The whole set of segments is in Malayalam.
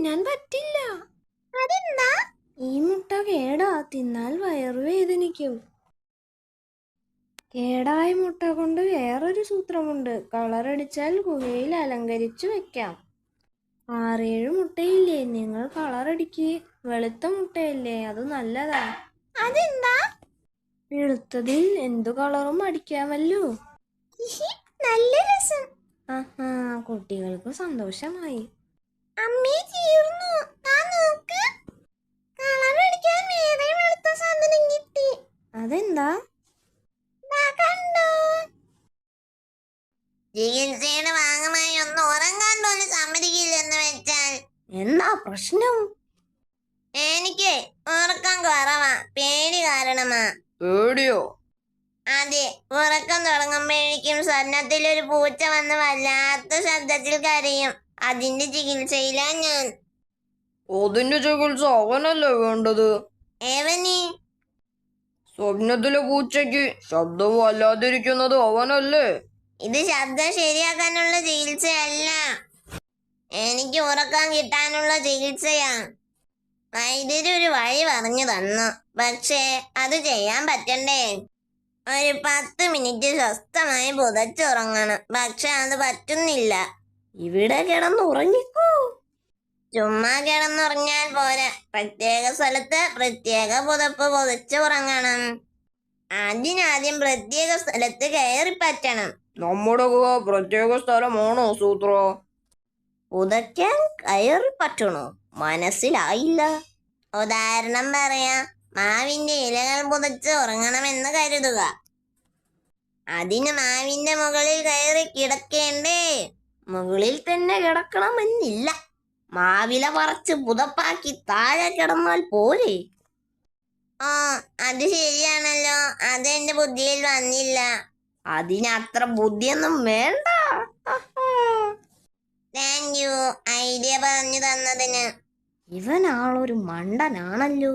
തിന്നാൻ പറ്റില്ല. അതെന്താ? ഈ മുട്ട കേടാ, തിന്നാൽ വയറുവേദനിക്കും. കേടായ മുട്ട കൊണ്ട് വേറൊരു സൂത്രമുണ്ട്. കളറടിച്ചാൽ ഗുഹയിൽ അലങ്കരിച്ചു വെക്കാം. 6-7 മുട്ടയില്ലേ, നിങ്ങൾ കളറടിക്ക്. വെളുത്ത മുട്ടയല്ലേ, അത് നല്ലതാ. അതെന്താ? വെളുത്തതിൽ എന്തു കളറും അടിക്കാമല്ലോ. നല്ല രസം. ആഹാ, കുട്ടികൾക്ക് സന്തോഷമായി. അമ്മേ, തീർന്നു. നോക്ക്, കളറടിക്കാൻ വേറെ വെളുത്ത സാധനം കിട്ടി. അതെന്താ? കണ്ടോ? ചികിത്സയുടെ ഭാഗമായി ഒന്ന് ഉറങ്ങാൻ പോലും സമ്മതിക്കില്ലെന്ന് വെച്ചാൽ എന്താ പ്രശ്നം? എനിക്ക് ഉറക്കം കുറവാ, പേടി കാരണമാ. പേടിയോ? അതെ, ഉറക്കം തുടങ്ങുമ്പോഴേക്കും സ്വപ്നത്തിലൊരു പൂച്ച വന്ന് വല്ലാത്ത ശബ്ദത്തിൽ കരയും. അതിന്റെ ചികിത്സയിലാ ഞാൻ. അതിന്റെ ചികിത്സ അവനല്ലേ വേണ്ടത്? ഏവനി? സ്വപ്നത്തിലെ പൂച്ചയ്ക്ക് ശബ്ദം വല്ലാതിരിക്കുന്നത് അവനല്ലേ? ഇത് ശബ്ദം ശരിയാക്കാനുള്ള ചികിത്സയല്ല, എനിക്ക് ഉറക്കം കിട്ടാനുള്ള ചികിത്സയാ. വൈദ്യരൊരു വഴി പറഞ്ഞു തന്നു, പക്ഷേ അത് ചെയ്യാൻ പറ്റണ്ടേ. ഒരു 10 മിനിറ്റ് സ്വസ്ഥമായി പുതച്ചുറങ്ങണം, പക്ഷെ അത് പറ്റുന്നില്ല. ഇവിടെ കിടന്നുറങ്ങിക്കോ. ചുമ്മാ കിടന്നുറങ്ങിയാൽ പോരാ, പ്രത്യേക സ്ഥലത്ത് പ്രത്യേക പുതപ്പ് പുതച്ച് ഉറങ്ങണം. അതിനാദ്യം പ്രത്യേക സ്ഥലത്ത് കയറി പറ്റണം. നമ്മുടെ ഗുഹ പ്രത്യേക സ്ഥലമാണോ സൂത്ര? പുതയ്ക്കാൻ കയറി പറ്റണോ? മനസ്സിലായില്ല. ഉദാഹരണം പറയാം, മാവിന്റെ ഇലകൾ പുതച്ച് ഉറങ്ങണമെന്ന് കരുതുക. അതിന് മാവിന്റെ മുകളിൽ കയറി കിടക്കേണ്ടേ? മുകളിൽ തന്നെ കിടക്കണമെന്നില്ല. മാവില പറിച്ച് പുതപ്പാക്കി താഴെ കിടന്നാൽ പോരെ? ഓ, അത് ശരിയാണല്ലോ. അതെന്റെ ബുദ്ധിയിൽ വന്നില്ല. അതിനത്ര ബുദ്ധിയൊന്നും വേണ്ട. താങ്ക് യു ഐഡിയ പറഞ്ഞു തന്നതിന്. ഇവനാളൊരു മണ്ടനാണല്ലോ.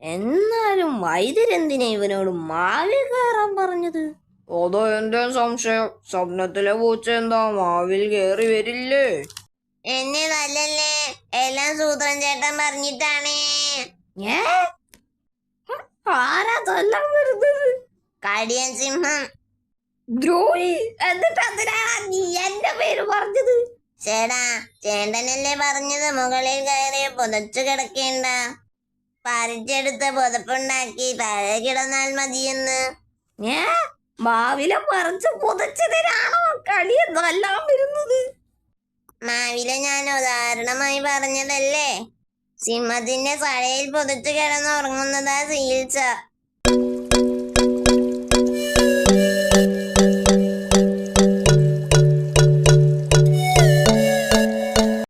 എന്നാലും വൈദ്യരെന്തിനാ ഇവനോട് മാവിൽ കയറാൻ പറഞ്ഞത്? അതോ എന്റെ സംശയം, സ്വപ്നത്തിലെ പൂച്ച എന്താ മാവിൽ കയറി വരില്ലേ? എന്നെ നല്ലല്ലേ, എല്ലാം സൂത്രൻ ചേട്ടൻ പറഞ്ഞിട്ടാണേ. ആരാ തൊല്ലാൻ വരുന്നത്? കടിയൻ സിംഹം. ദ്രോഹി, എന്നിട്ട് അതിനാണ് നീ എന്റെ പേര് പറഞ്ഞത്? ചേടാ, ചേട്ടനല്ലേ പറഞ്ഞത് മുകളിൽ കയറി പുതച്ചു കിടക്കേണ്ട, പറിച്ചെടുത്ത് പുതപ്പുണ്ടാക്കി താഴെ കിടന്നാൽ മതിയെന്ന്. മാവില പറിച്ച് പുതച്ചതിനാണോ കളിയെന്നെല്ലാം വരുന്നത്? മാവില ഞാൻ ഉദാഹരണമായി പറഞ്ഞതല്ലേ. സിംഹത്തിന്റെ തലയിൽ പുതച്ചു കിടന്ന് ഉറങ്ങുന്നതാ ചികിത്സ.